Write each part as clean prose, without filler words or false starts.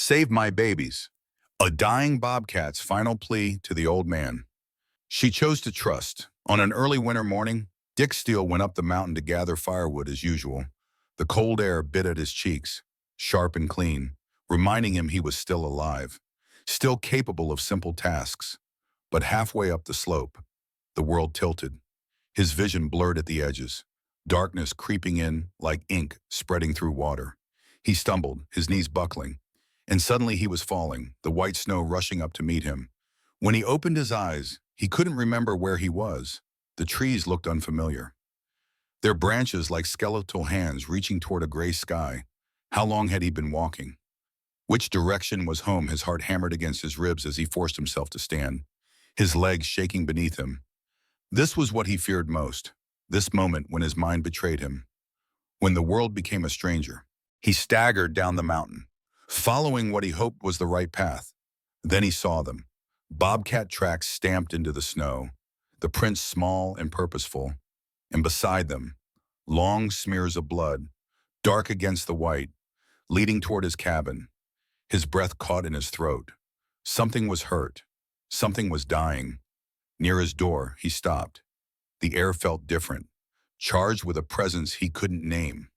Save my babies. A dying bobcat's final plea to the old man. She chose to trust. On an early winter morning, Dix Steele went up the mountain to gather firewood as usual. The cold air bit at his cheeks, sharp and clean, reminding him he was still alive, still capable of simple tasks. But halfway up the slope, the world tilted. His vision blurred at the edges, darkness creeping in like ink spreading through water. He stumbled, his knees buckling, and suddenly he was falling, the white snow rushing up to meet him. When he opened his eyes, he couldn't remember where he was. The trees looked unfamiliar, their branches like skeletal hands reaching toward a gray sky. How long had he been walking? Which direction was home? His heart hammered against his ribs as he forced himself to stand, his legs shaking beneath him. This was what he feared most, this moment when his mind betrayed him, when the world became a stranger. He staggered down the mountain, following what he hoped was the right path. Then he saw them, bobcat tracks stamped into the snow, the prints small and purposeful, and beside them, long smears of blood, dark against the white, leading toward his cabin. His breath caught in his throat. Something was hurt. Something was dying. Near his door, he stopped. The air felt different, charged with a presence he couldn't name.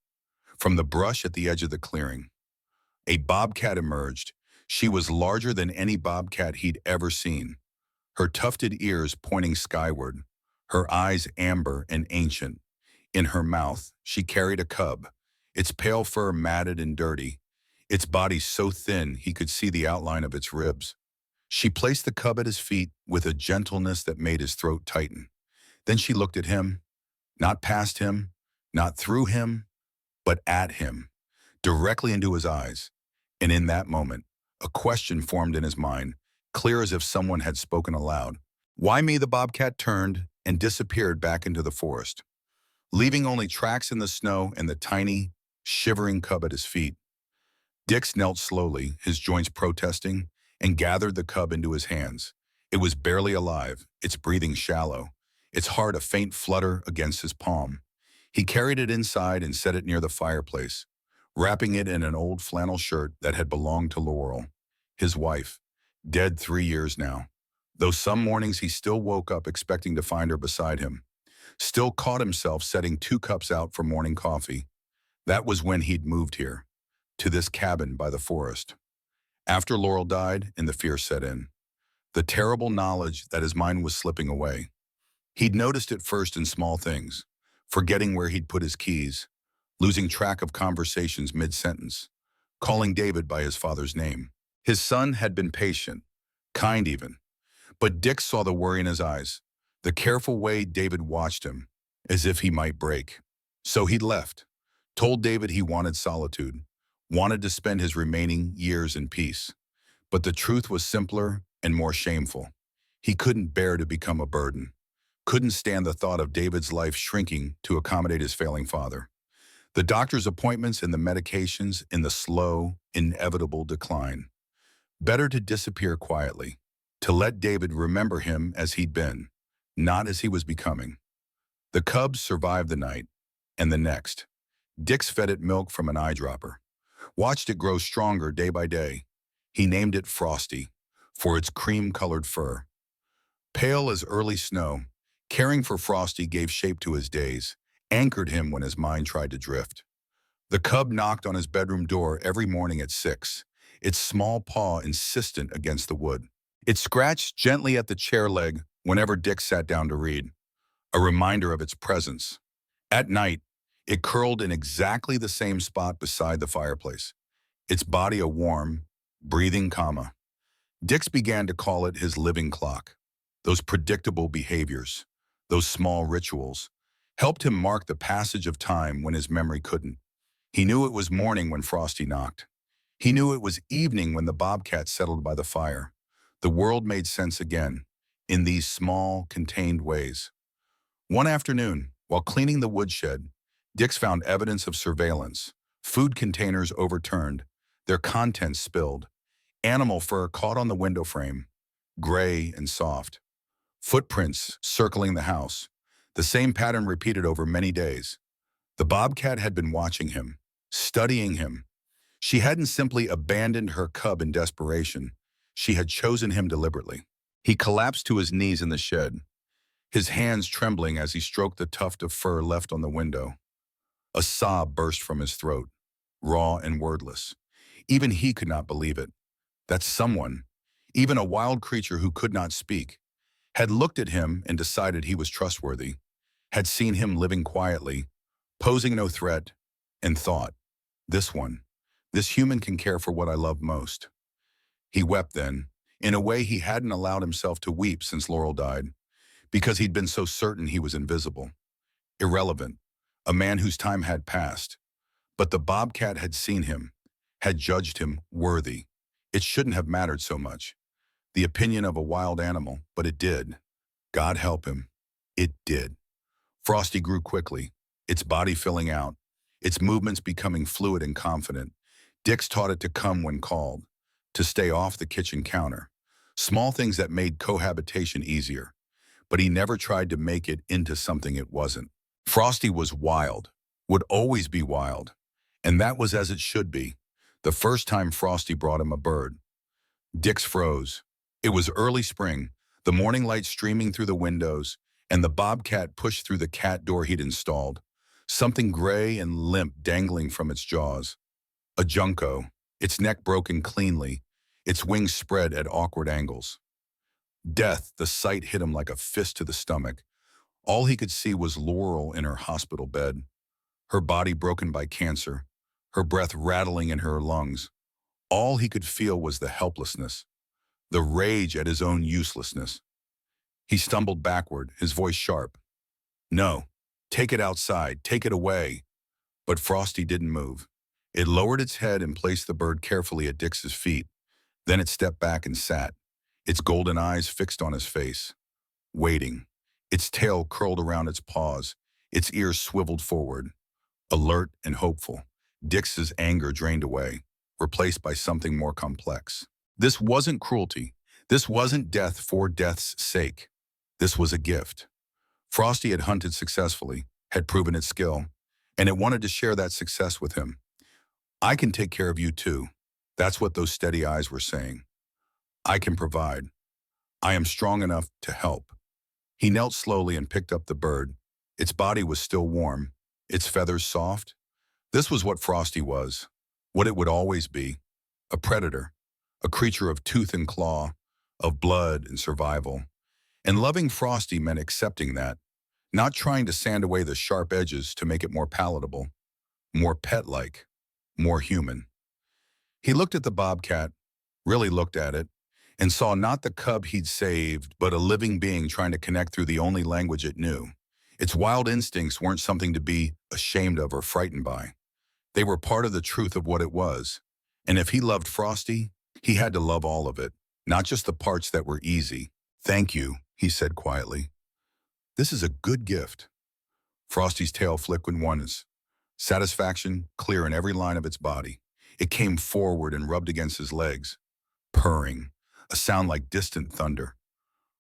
From the brush at the edge of the clearing, a bobcat emerged. She was larger than any bobcat he'd ever seen, her tufted ears pointing skyward, her eyes amber and ancient. In her mouth, she carried a cub, its pale fur matted and dirty, its body so thin he could see the outline of its ribs. She placed the cub at his feet with a gentleness that made his throat tighten. Then she looked at him, not past him, not through him, but at him, directly into his eyes. And in that moment, a question formed in his mind, clear as if someone had spoken aloud. Why me? The bobcat turned and disappeared back into the forest, leaving only tracks in the snow and the tiny, shivering cub at his feet. Dix knelt slowly, his joints protesting, and gathered the cub into his hands. It was barely alive, its breathing shallow, its heart a faint flutter against his palm. He carried it inside and set it near the fireplace, wrapping it in an old flannel shirt that had belonged to Laurel, his wife, dead 3 years now. Though some mornings he still woke up expecting to find her beside him, still caught himself setting 2 cups out for morning coffee. That was when he'd moved here, to this cabin by the forest. After Laurel died and the fear set in, the terrible knowledge that his mind was slipping away. He'd noticed it first in small things, forgetting where he'd put his keys, losing track of conversations mid-sentence, calling David by his father's name. His son had been patient, kind even, but Dix saw the worry in his eyes, the careful way David watched him, as if he might break. So he'd left, told David he wanted solitude, wanted to spend his remaining years in peace. But the truth was simpler and more shameful. He couldn't bear to become a burden, couldn't stand the thought of David's life shrinking to accommodate his failing father. The doctor's appointments and the medications in the slow, inevitable decline. Better to disappear quietly, to let David remember him as he'd been, not as he was becoming. The cubs survived the night, and the next. Dix fed it milk from an eyedropper, watched it grow stronger day by day. He named it Frosty, for its cream-colored fur. Pale as early snow, caring for Frosty gave shape to his days, anchored him when his mind tried to drift. The cub knocked on his bedroom door every morning at 6, its small paw insistent against the wood. It scratched gently at the chair leg whenever Dix sat down to read, a reminder of its presence. At night, it curled in exactly the same spot beside the fireplace, its body a warm, breathing comma. Dix began to call it his living clock. Those predictable behaviors, those small rituals, helped him mark the passage of time when his memory couldn't. He knew it was morning when Frosty knocked. He knew it was evening when the bobcat settled by the fire. The world made sense again, in these small, contained ways. One afternoon, while cleaning the woodshed, Dix found evidence of surveillance, food containers overturned, their contents spilled, animal fur caught on the window frame, gray and soft, footprints circling the house, the same pattern repeated over many days. The bobcat had been watching him, studying him, She hadn't simply abandoned her cub in desperation. She had chosen him deliberately. He collapsed to his knees in the shed, his hands trembling as he stroked the tuft of fur left on the window. A sob burst from his throat, raw and wordless. Even he could not believe it. That someone, even a wild creature who could not speak, had looked at him and decided he was trustworthy, had seen him living quietly, posing no threat, and thought, this one, this human can care for what I love most. He wept then, in a way he hadn't allowed himself to weep since Laurel died, because he'd been so certain he was invisible, irrelevant, a man whose time had passed. But the bobcat had seen him, had judged him worthy. It shouldn't have mattered so much. The opinion of a wild animal, but it did. God help him. It did. Frosty grew quickly, its body filling out, its movements becoming fluid and confident. Dix taught it to come when called, to stay off the kitchen counter. Small things that made cohabitation easier, but he never tried to make it into something it wasn't. Frosty was wild, would always be wild, and that was as it should be. The first time Frosty brought him a bird, Dix froze. It was early spring, the morning light streaming through the windows, and the bobcat pushed through the cat door he'd installed, something gray and limp dangling from its jaws. A junco, its neck broken cleanly, its wings spread at awkward angles. Death, the sight hit him like a fist to the stomach. All he could see was Laurel in her hospital bed, her body broken by cancer, her breath rattling in her lungs. All he could feel was the helplessness, the rage at his own uselessness. He stumbled backward, his voice sharp. No, take it outside, take it away. But Frosty didn't move. It lowered its head and placed the bird carefully at Dix's feet. Then it stepped back and sat, its golden eyes fixed on his face, waiting, its tail curled around its paws, its ears swiveled forward, alert and hopeful. Dix's anger drained away, replaced by something more complex. This wasn't cruelty. This wasn't death for death's sake. This was a gift. Frosty had hunted successfully, had proven its skill, and it wanted to share that success with him. I can take care of you too. That's what those steady eyes were saying. I can provide. I am strong enough to help. He knelt slowly and picked up the bird. Its body was still warm, its feathers soft. This was what Frosty was, what it would always be, a predator, a creature of tooth and claw, of blood and survival. And loving Frosty meant accepting that, not trying to sand away the sharp edges to make it more palatable, more pet-like, more human. He looked at the bobcat, really looked at it, and saw not the cub he'd saved, but a living being trying to connect through the only language it knew. Its wild instincts weren't something to be ashamed of or frightened by. They were part of the truth of what it was. And if he loved Frosty, he had to love all of it, not just the parts that were easy. Thank you, he said quietly. This is a good gift. Frosty's tail flickered once, satisfaction clear in every line of its body. It came forward and rubbed against his legs, purring, a sound like distant thunder.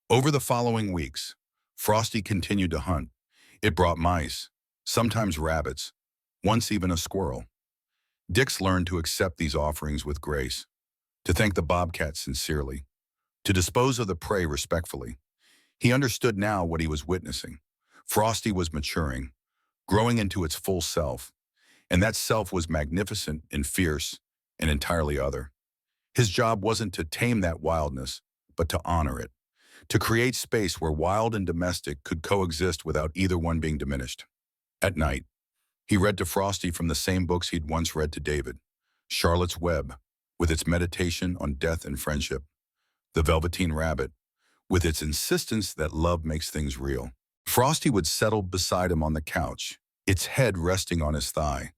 Over the following weeks, Frosty continued to hunt. It brought mice, sometimes rabbits, once even a squirrel. Dix learned to accept these offerings with grace, to thank the bobcat sincerely, to dispose of the prey respectfully. He understood now what he was witnessing. Frosty was maturing, growing into its full self, and that self was magnificent and fierce and entirely other. His job wasn't to tame that wildness, but to honor it, to create space where wild and domestic could coexist without either one being diminished. At night, he read to Frosty from the same books he'd once read to David, Charlotte's Web, with its meditation on death and friendship, The Velveteen Rabbit, with its insistence that love makes things real. Frosty would settle beside him on the couch, its head resting on his thigh,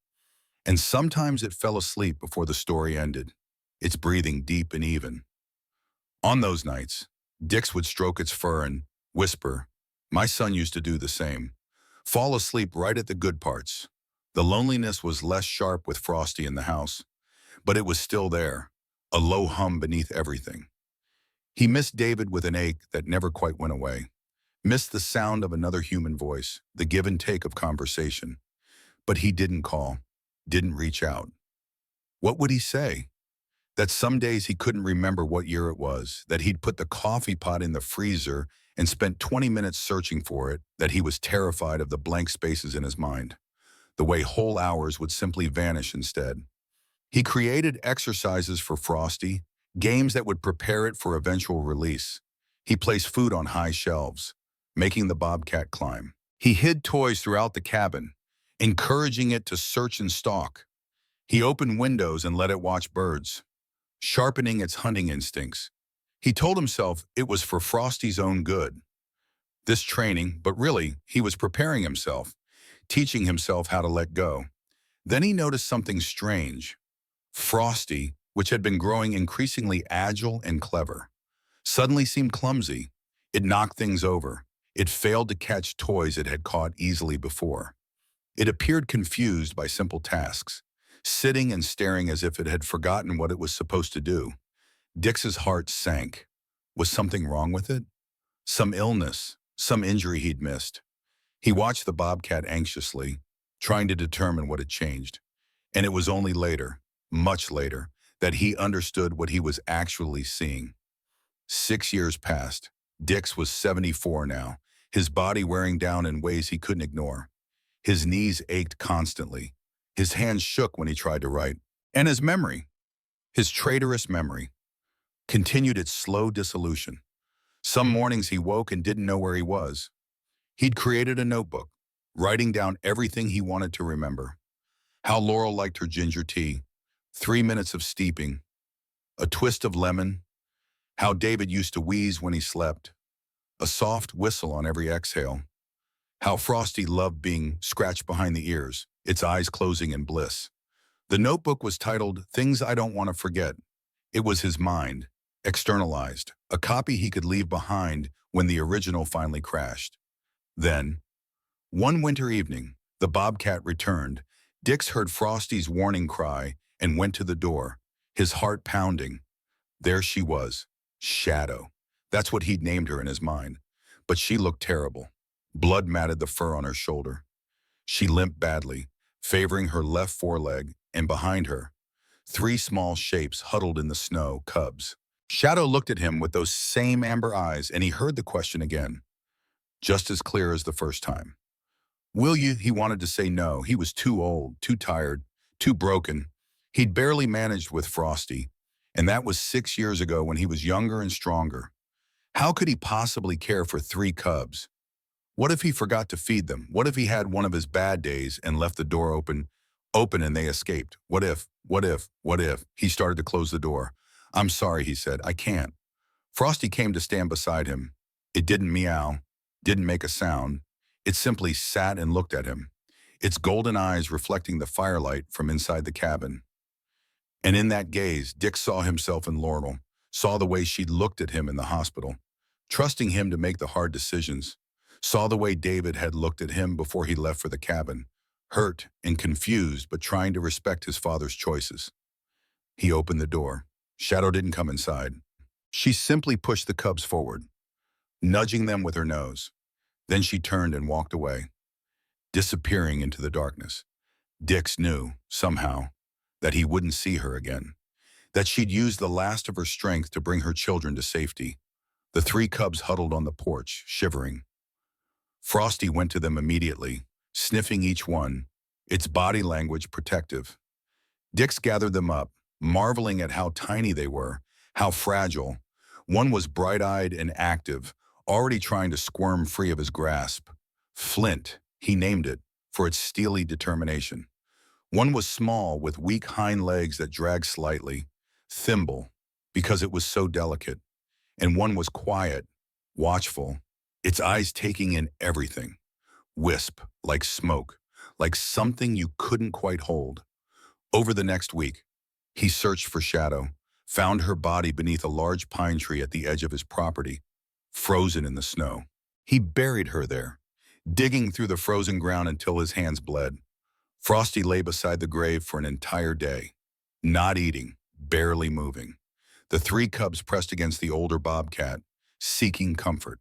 and sometimes it fell asleep before the story ended, its breathing deep and even. On those nights, Dix would stroke its fur and whisper, my son used to do the same, fall asleep right at the good parts. The loneliness was less sharp with Frosty in the house, but it was still there, a low hum beneath everything. He missed David with an ache that never quite went away, missed the sound of another human voice, the give and take of conversation. But he didn't call, didn't reach out. What would he say? That some days he couldn't remember what year it was, that he'd put the coffee pot in the freezer and spent 20 minutes searching for it, that he was terrified of the blank spaces in his mind, the way whole hours would simply vanish instead. He created exercises for Frosty, games that would prepare it for eventual release. He placed food on high shelves, making the bobcat climb. He hid toys throughout the cabin, encouraging it to search and stalk. He opened windows and let it watch birds, sharpening its hunting instincts. He told himself it was for Frosty's own good. This training, but really, he was preparing himself, teaching himself how to let go. Then he noticed something strange. Frosty, which had been growing increasingly agile and clever, suddenly seemed clumsy. It knocked things over. It failed to catch toys it had caught easily before. It appeared confused by simple tasks, sitting and staring as if it had forgotten what it was supposed to do. Dix's heart sank. Was something wrong with it? Some illness, some injury he'd missed. He watched the bobcat anxiously, trying to determine what had changed. And it was only later, much later, that he understood what he was actually seeing. 6 years passed. Dix was 74 now, his body wearing down in ways he couldn't ignore. His knees ached constantly. His hands shook when he tried to write. And his memory, his traitorous memory, continued its slow dissolution. Some mornings he woke and didn't know where he was. He'd created a notebook, writing down everything he wanted to remember. How Laurel liked her ginger tea, 3 minutes of steeping, a twist of lemon, how David used to wheeze when he slept, a soft whistle on every exhale, how Frosty loved being scratched behind the ears, its eyes closing in bliss. The notebook was titled Things I Don't Want to Forget. It was his mind, externalized, a copy he could leave behind when the original finally crashed. Then, one winter evening, the bobcat returned. Dix heard Frosty's warning cry and went to the door, his heart pounding. There she was, Shadow. That's what he'd named her in his mind. But she looked terrible. Blood matted the fur on her shoulder. She limped badly, favoring her left foreleg, and behind her, 3 small shapes huddled in the snow, cubs. Shadow looked at him with those same amber eyes, and he heard the question again, just as clear as the first time. Will you? He wanted to say no. He was too old, too tired, too broken. He'd barely managed with Frosty, and that was 6 years ago when he was younger and stronger. How could he possibly care for 3 cubs? What if he forgot to feed them? What if he had one of his bad days and left the door open and they escaped? What if? He started to close the door. I'm sorry, he said. I can't. Frosty came to stand beside him. It didn't meow, didn't make a sound. It simply sat and looked at him, its golden eyes reflecting the firelight from inside the cabin. And in that gaze, Dix saw himself in Laurel, saw the way she'd looked at him in the hospital, trusting him to make the hard decisions, saw the way David had looked at him before he left for the cabin, hurt and confused but trying to respect his father's choices. He opened the door. Shadow didn't come inside. She simply pushed the cubs forward, nudging them with her nose. Then she turned and walked away, disappearing into the darkness. Dix knew, somehow, that he wouldn't see her again, that she'd used the last of her strength to bring her children to safety. The 3 cubs huddled on the porch, shivering. Frosty went to them immediately, sniffing each one, its body language protective. Dix gathered them up, marveling at how tiny they were, how fragile. One was bright-eyed and active, already trying to squirm free of his grasp. Flint, he named it, for its steely determination. One was small, with weak hind legs that dragged slightly. Thimble, because it was so delicate. And one was quiet, watchful, its eyes taking in everything. Wisp, like smoke, like something you couldn't quite hold. Over the next week, he searched for Shadow, found her body beneath a large pine tree at the edge of his property, frozen in the snow. He buried her there, digging through the frozen ground until his hands bled. Frosty lay beside the grave for an entire day, not eating, barely moving. The 3 cubs pressed against the older bobcat, seeking comfort.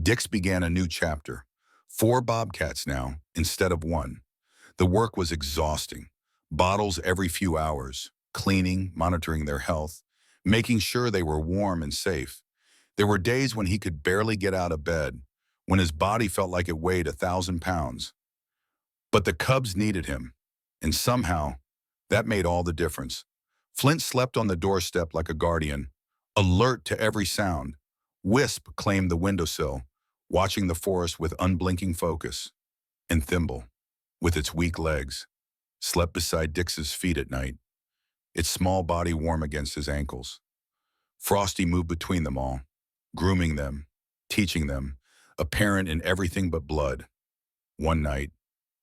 Dix began a new chapter. 4 bobcats now, instead of 1. The work was exhausting. Bottles every few hours, cleaning, monitoring their health, making sure they were warm and safe. There were days when he could barely get out of bed, when his body felt like it weighed 1,000 pounds. But the cubs needed him, and somehow, that made all the difference. Flint slept on the doorstep like a guardian, alert to every sound. Wisp claimed the windowsill, watching the forest with unblinking focus. And Thimble, with its weak legs, slept beside Dix's feet at night, its small body warm against his ankles. Frosty moved between them all, grooming them, teaching them, a parent in everything but blood. One night,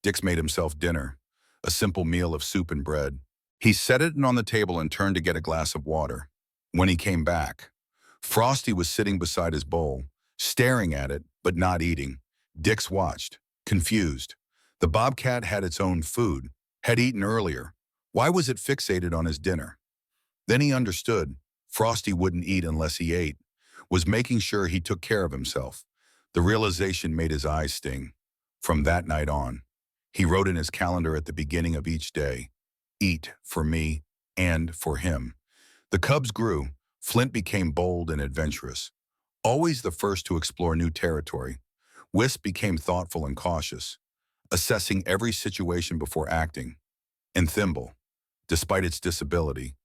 Dix made himself dinner, a simple meal of soup and bread. He set it on the table and turned to get a glass of water. When he came back, Frosty was sitting beside his bowl, staring at it, but not eating. Dix watched, confused. The bobcat had its own food, had eaten earlier. Why was it fixated on his dinner? Then he understood. Frosty wouldn't eat unless he ate, was making sure he took care of himself. The realization made his eyes sting. From that night on, he wrote in his calendar at the beginning of each day, "Eat for me and for him." The cubs grew. Flint became bold and adventurous, always the first to explore new territory. Wisp became thoughtful and cautious, assessing every situation before acting. And Thimble, despite its disability,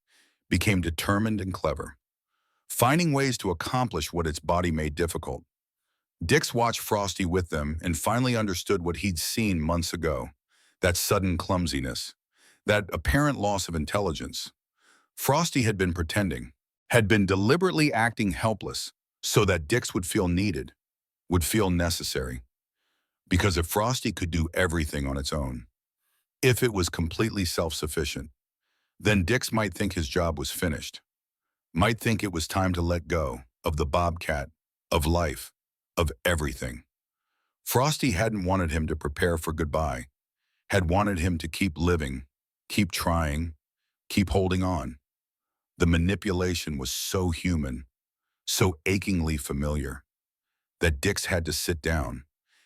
became determined and clever, finding ways to accomplish what its body made difficult. Dix watched Frosty with them and finally understood what he'd seen months ago, that sudden clumsiness, that apparent loss of intelligence. Frosty had been pretending, had been deliberately acting helpless so that Dix would feel needed, would feel necessary. Because if Frosty could do everything on its own, if it was completely self-sufficient, then Dix might think his job was finished, might think it was time to let go of the bobcat, of life, of everything. Frosty hadn't wanted him to prepare for goodbye, had wanted him to keep living, keep trying, keep holding on. The manipulation was so human, so achingly familiar, that Dix had to sit down,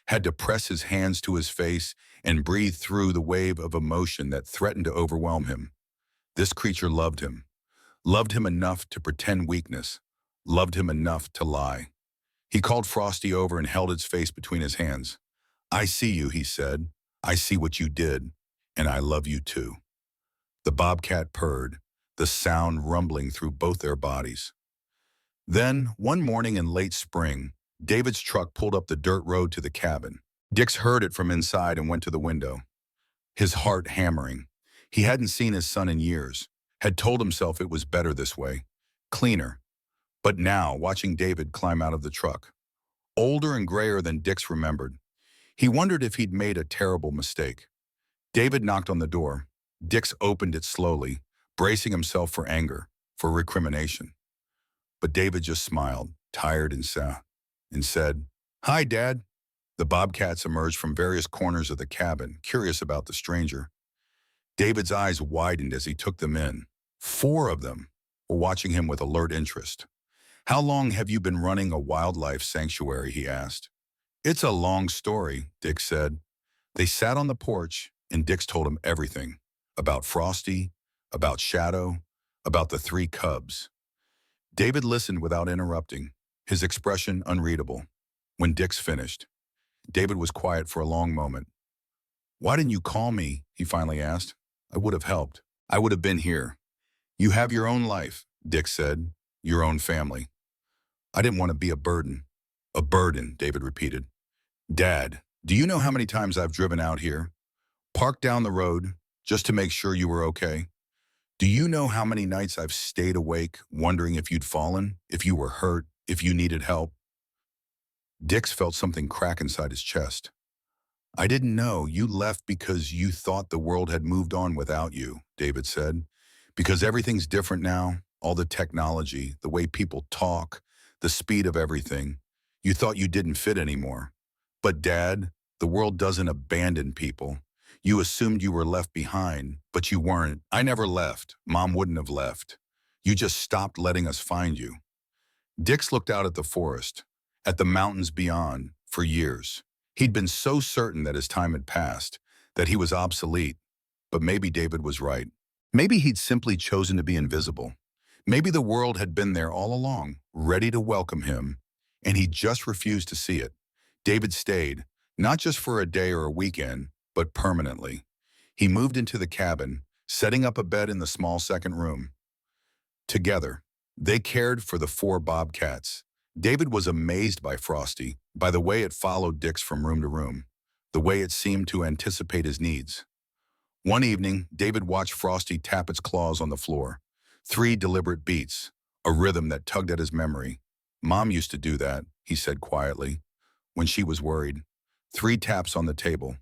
had to press his hands to his face and breathe through the wave of emotion that threatened to overwhelm him. This creature loved him enough to pretend weakness, loved him enough to lie. He called Frosty over and held its face between his hands. "I see you," he said. "I see what you did, and I love you too." The bobcat purred, the sound rumbling through both their bodies. Then, one morning in late spring, David's truck pulled up the dirt road to the cabin. Dix heard it from inside and went to the window, his heart hammering. He hadn't seen his son in years, had told himself it was better this way, cleaner. But now, watching David climb out of the truck, older and grayer than Dix remembered, he wondered if he'd made a terrible mistake. David knocked on the door. Dix opened it slowly, bracing himself for anger, for recrimination. But David just smiled, tired and sad, and said, "Hi, Dad." The bobcats emerged from various corners of the cabin, curious about the stranger. David's eyes widened as he took them in. 4 of them were watching him with alert interest. "How long have you been running a wildlife sanctuary?" he asked. "It's a long story," Dix said. They sat on the porch, and Dix told him everything. About Frosty, about Shadow, about the 3 cubs. David listened without interrupting, his expression unreadable. When Dix finished, David was quiet for a long moment. "Why didn't you call me?" he finally asked. "I would have helped. I would have been here." "You have your own life," Dix said, "your own family." "I didn't want to be a burden." "A burden," David repeated. "Dad, do you know how many times I've driven out here, parked down the road, just to make sure you were okay? Do you know how many nights I've stayed awake, wondering if you'd fallen, if you were hurt, if you needed help?" Dix felt something crack inside his chest. "I didn't know. You left because you thought the world had moved on without you," David said. "Because everything's different now, all the technology, the way people talk, the speed of everything. You thought you didn't fit anymore. But Dad, the world doesn't abandon people. You assumed you were left behind, but you weren't. I never left. Mom wouldn't have left. You just stopped letting us find you." Dix looked out at the forest, at the mountains beyond, for years. He'd been so certain that his time had passed, that he was obsolete. But maybe David was right. Maybe he'd simply chosen to be invisible. Maybe the world had been there all along, ready to welcome him, and he just refused to see it. David stayed, not just for a day or a weekend, but permanently. He moved into the cabin, setting up a bed in the small second room. Together, they cared for the four bobcats. David was amazed by Frosty, by the way it followed Dix from room to room, the way it seemed to anticipate his needs. One evening, David watched Frosty tap its claws on the floor. 3 deliberate beats, a rhythm that tugged at his memory. Mom used to do that, he said quietly, when she was worried. 3 taps on the table.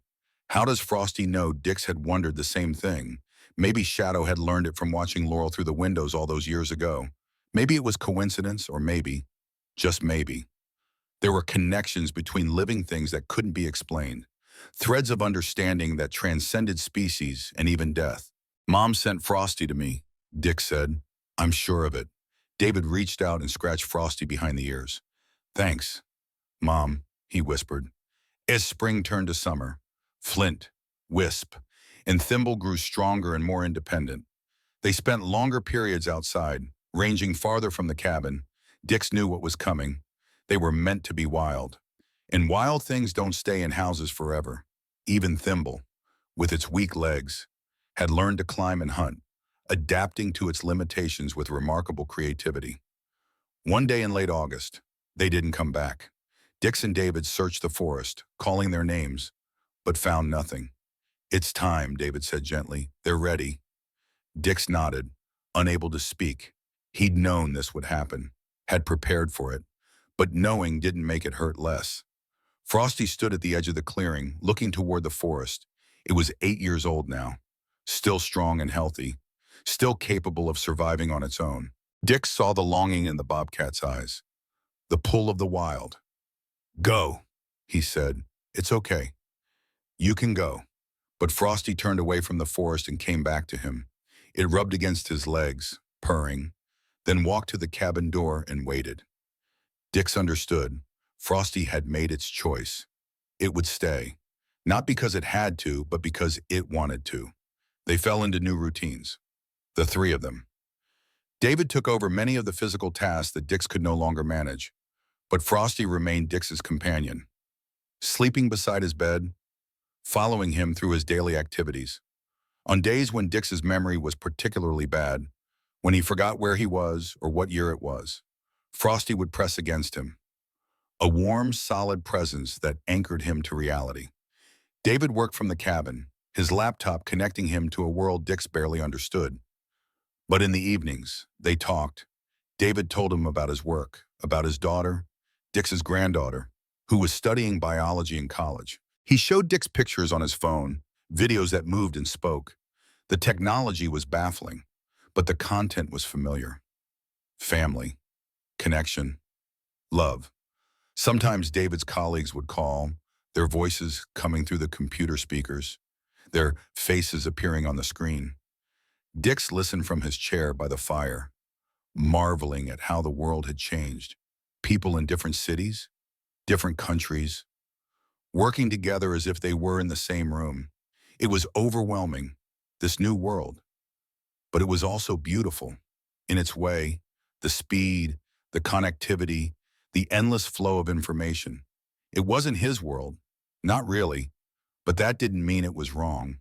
How does Frosty know Dix had wondered the same thing? Maybe Shadow had learned it from watching Laurel through the windows all those years ago. Maybe it was coincidence, or maybe, just maybe, there were connections between living things that couldn't be explained. Threads of understanding that transcended species and even death. Mom sent Frosty to me, Dix said. I'm sure of it. David reached out and scratched Frosty behind the ears. Thanks, Mom, he whispered. As spring turned to summer, Flint, Wisp, and Thimble grew stronger and more independent. They spent longer periods outside, ranging farther from the cabin. Dix knew what was coming. They were meant to be wild. And wild things don't stay in houses forever. Even Thimble, with its weak legs, had learned to climb and hunt, adapting to its limitations with remarkable creativity. One day in late August, they didn't come back. Dix and David searched the forest, calling their names, but found nothing. It's time, David said gently. They're ready. Dix nodded, unable to speak. He'd known this would happen, had prepared for it, but knowing didn't make it hurt less. Frosty stood at the edge of the clearing, looking toward the forest. It was 8 years old now, still strong and healthy, still capable of surviving on its own. Dix saw the longing in the bobcat's eyes, the pull of the wild. Go, he said. It's okay. You can go. But Frosty turned away from the forest and came back to him. It rubbed against his legs, purring, then walked to the cabin door and waited. Dix understood. Frosty had made its choice. It would stay, not because it had to, but because it wanted to. They fell into new routines, the 3 of them. David took over many of the physical tasks that Dix could no longer manage, but Frosty remained Dix's companion, sleeping beside his bed, following him through his daily activities. On days when Dix's memory was particularly bad, when he forgot where he was or what year it was, Frosty would press against him, a warm, solid presence that anchored him to reality. David worked from the cabin, his laptop connecting him to a world Dix barely understood. But in the evenings, they talked. David told him about his work, about his daughter, Dix's granddaughter, who was studying biology in college. He showed Dix pictures on his phone, videos that moved and spoke. The technology was baffling, but the content was familiar. Family, connection, love. Sometimes David's colleagues would call, their voices coming through the computer speakers, their faces appearing on the screen. Dix listened from his chair by the fire, marveling at how the world had changed. People in different cities, different countries, working together as if they were in the same room. It was overwhelming, this new world. But it was also beautiful. In its way, the speed, the connectivity, the endless flow of information. It wasn't his world, not really, but that didn't mean it was wrong.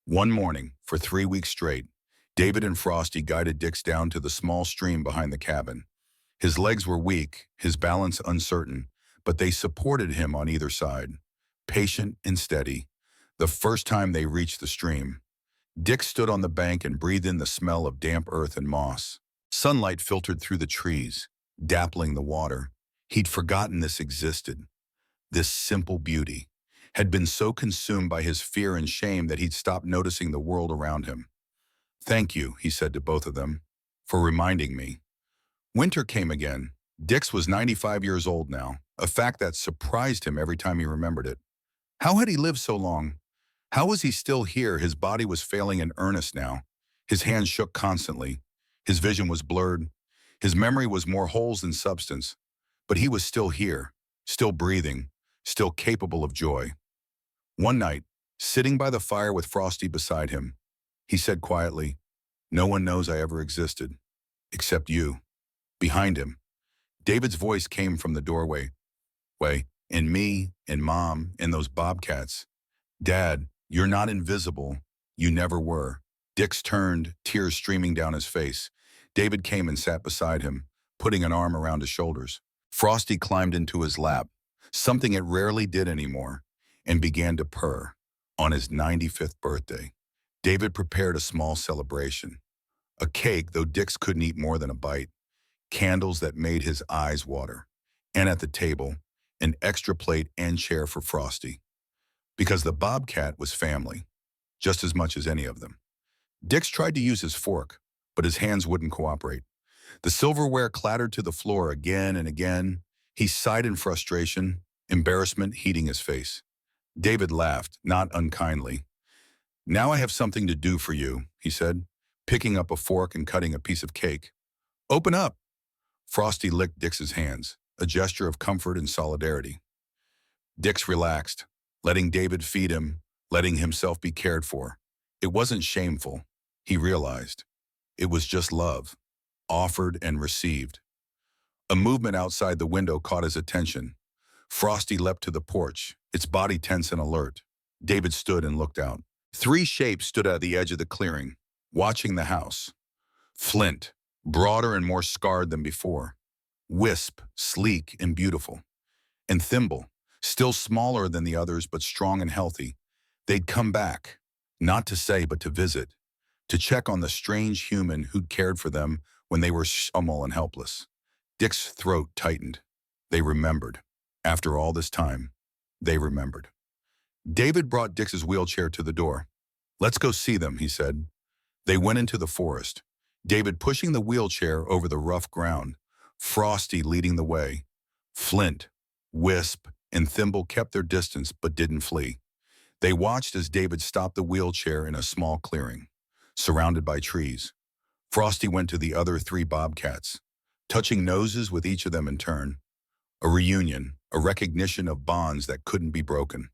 One morning, for 3 weeks straight, David and Frosty guided Dix down to the small stream behind the cabin. His legs were weak, his balance uncertain, but they supported him on either side, patient and steady. The first time they reached the stream, Dix stood on the bank and breathed in the smell of damp earth and moss. Sunlight filtered through the trees, dappling the water. He'd forgotten this existed. This simple beauty had been so consumed by his fear and shame that he'd stopped noticing the world around him. Thank you, he said to both of them, for reminding me. Winter came again. Dix was 95 years old now, a fact that surprised him every time he remembered it. How had he lived so long? How was he still here? His body was failing in earnest now. His hands shook constantly. His vision was blurred. His memory was more holes than substance. But he was still here, still breathing, still capable of joy. One night, sitting by the fire with Frosty beside him, He said quietly, "No one knows I ever existed, except you." Behind him, David's voice came from the doorway. And me, and Mom, and those bobcats. "Dad, you're not invisible. You never were." Dix turned, tears streaming down his face. David came and sat beside him, putting an arm around his shoulders. Frosty climbed into his lap, something it rarely did anymore, and began to purr. On his 95th birthday, David prepared a small celebration. A cake, though Dix couldn't eat more than a bite. Candles that made his eyes water. And at the table, an extra plate and chair for Frosty. Because the bobcat was family, just as much as any of them. Dix tried to use his fork, but his hands wouldn't cooperate. The silverware clattered to the floor again and again. He sighed in frustration, embarrassment heating his face. David laughed, not unkindly. "Now I have something to do for you," he said, picking up a fork and cutting a piece of cake. "Open up." Frosty licked Dix's hands, a gesture of comfort and solidarity. Dix relaxed, letting David feed him, letting himself be cared for. It wasn't shameful, he realized. It was just love, offered and received. A movement outside the window caught his attention. Frosty leapt to the porch, its body tense and alert. David stood and looked out. Three shapes stood at the edge of the clearing, watching the house. Flint, broader and more scarred than before. Wisp, sleek and beautiful. And Thimble, still smaller than the others but strong and healthy. They'd come back, not to say but to visit, to check on the strange human who'd cared for them when they were small and helpless. Dick's throat tightened. They remembered. After all this time, they remembered. David brought Dix's wheelchair to the door. "Let's go see them," he said. They went into the forest, David pushing the wheelchair over the rough ground, Frosty leading the way. Flint, Wisp, and Thimble kept their distance but didn't flee. They watched as David stopped the wheelchair in a small clearing, surrounded by trees. Frosty went to the other three bobcats, touching noses with each of them in turn. A reunion, a recognition of bonds that couldn't be broken.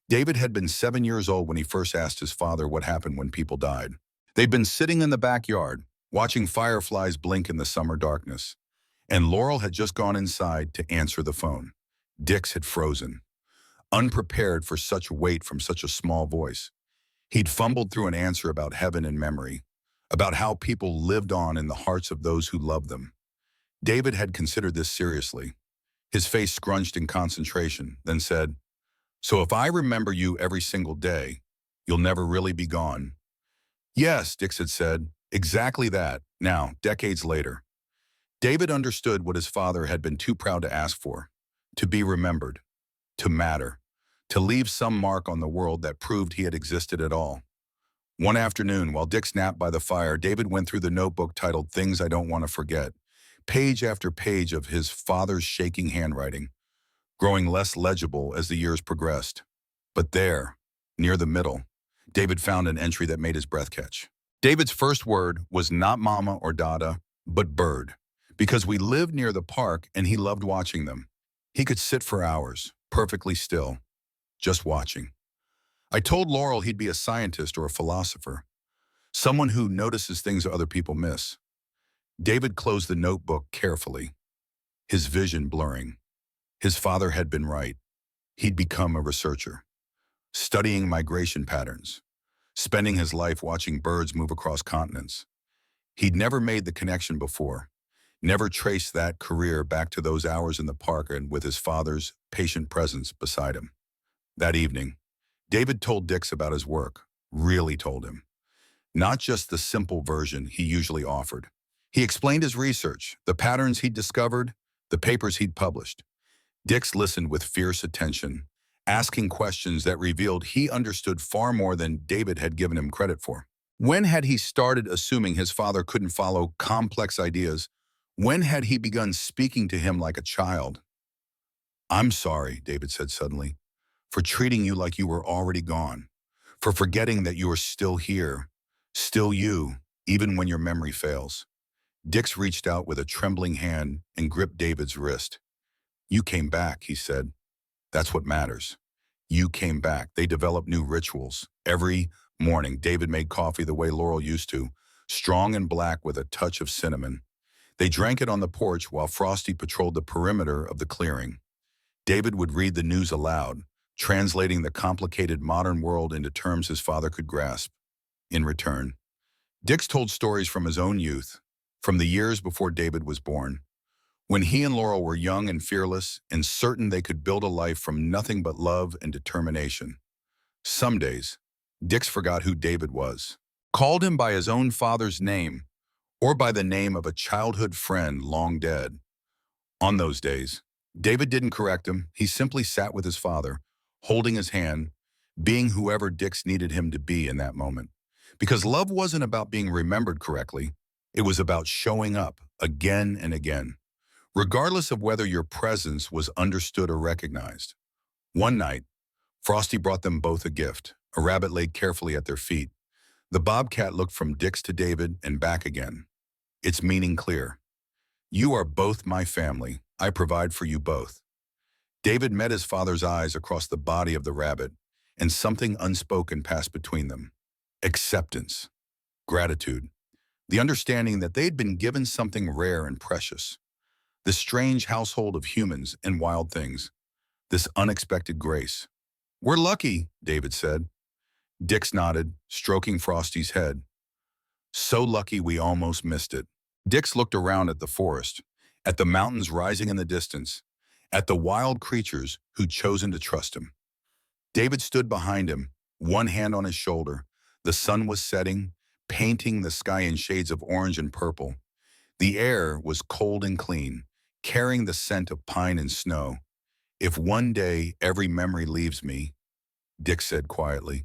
David had been 7 years old when he first asked his father what happened when people died. They'd been sitting in the backyard, watching fireflies blink in the summer darkness. And Laurel had just gone inside to answer the phone. Dix had frozen, unprepared for such weight from such a small voice. He'd fumbled through an answer about heaven and memory, about how people lived on in the hearts of those who loved them. David had considered this seriously. His face scrunched in concentration, then said, "So if I remember you every single day, you'll never really be gone." "Yes," Dix had said, "exactly that." Now, decades later, David understood what his father had been too proud to ask for: to be remembered, to matter, to leave some mark on the world that proved he had existed at all. One afternoon, while Dix napped by the fire, David went through the notebook titled "Things I Don't Want to Forget," page after page of his father's shaking handwriting, growing less legible as the years progressed. But there, near the middle, David found an entry that made his breath catch. David's first word was not mama or dada, but bird, because we lived near the park and he loved watching them. He could sit for hours, perfectly still, just watching. I told Laurel he'd be a scientist or a philosopher, someone who notices things other people miss. David closed the notebook carefully, his vision blurring. His father had been right. He'd become a researcher, studying migration patterns, spending his life watching birds move across continents. He'd never made the connection before, never traced that career back to those hours in the park and with his father's patient presence beside him. That evening, David told Dix about his work, really told him. Not just the simple version he usually offered. He explained his research, the patterns he'd discovered, the papers he'd published. Dix listened with fierce attention, asking questions that revealed he understood far more than David had given him credit for. When had he started assuming his father couldn't follow complex ideas? When had he begun speaking to him like a child? "I'm sorry," David said suddenly, "for treating you like you were already gone, for forgetting that you are still here, still you, even when your memory fails." Dix reached out with a trembling hand and gripped David's wrist. "You came back," he said. "That's what matters. You came back." They developed new rituals. Every Morning, David made coffee the way Laurel used to, strong and black with a touch of cinnamon. They drank it on the porch while Frosty patrolled the perimeter of the clearing. David would read the news aloud, translating the complicated modern world into terms his father could grasp. In return, Dix told stories from his own youth, from the years before David was born, when he and Laurel were young and fearless and certain they could build a life from nothing but love and determination. Some days, Dix forgot who David was, called him by his own father's name, or by the name of a childhood friend long dead. On those days, David didn't correct him. He simply sat with his father, holding his hand, being whoever Dix needed him to be in that moment. Because love wasn't about being remembered correctly. It was about showing up again and again, regardless of whether your presence was understood or recognized. One night, Frosty brought them both a gift, a rabbit laid carefully at their feet. The bobcat looked from Dix to David and back again, its meaning clear. You are both my family. I provide for you both. David met his father's eyes across the body of the rabbit, and something unspoken passed between them. Acceptance, gratitude, the understanding that they'd been given something rare and precious. This strange household of humans and wild things, this unexpected grace. We're lucky, David said. Dix nodded, stroking Frosty's head. So lucky we almost missed it. Dix looked around at the forest, at the mountains rising in the distance, at the wild creatures who'd chosen to trust him. David stood behind him, one hand on his shoulder. The sun was setting, painting the sky in shades of orange and purple. The air was cold and clean, carrying the scent of pine and snow. If one day every memory leaves me, Dix said quietly,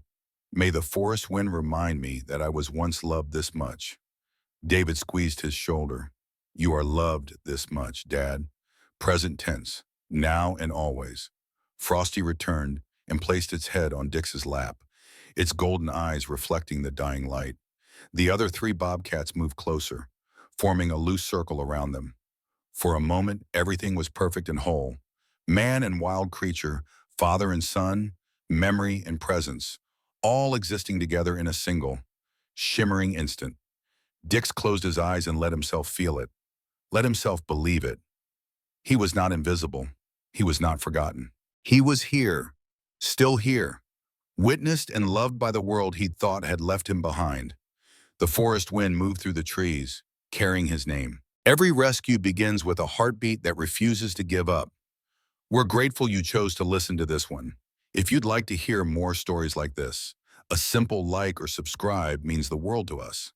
may the forest wind remind me that I was once loved this much. David squeezed his shoulder. You are loved this much, Dad. Present tense, now and always. Frosty returned and placed its head on Dix's lap, its golden eyes reflecting the dying light. The other three bobcats moved closer, forming a loose circle around them. For a moment, everything was perfect and whole. Man and wild creature, father and son, memory and presence, all existing together in a single, shimmering instant. Dix closed his eyes and let himself feel it, let himself believe it. He was not invisible. He was not forgotten. He was here, still here, witnessed and loved by the world he'd thought had left him behind. The forest wind moved through the trees, carrying his name. Every rescue begins with a heartbeat that refuses to give up. We're grateful you chose to listen to this one. If you'd like to hear more stories like this, a simple like or subscribe means the world to us.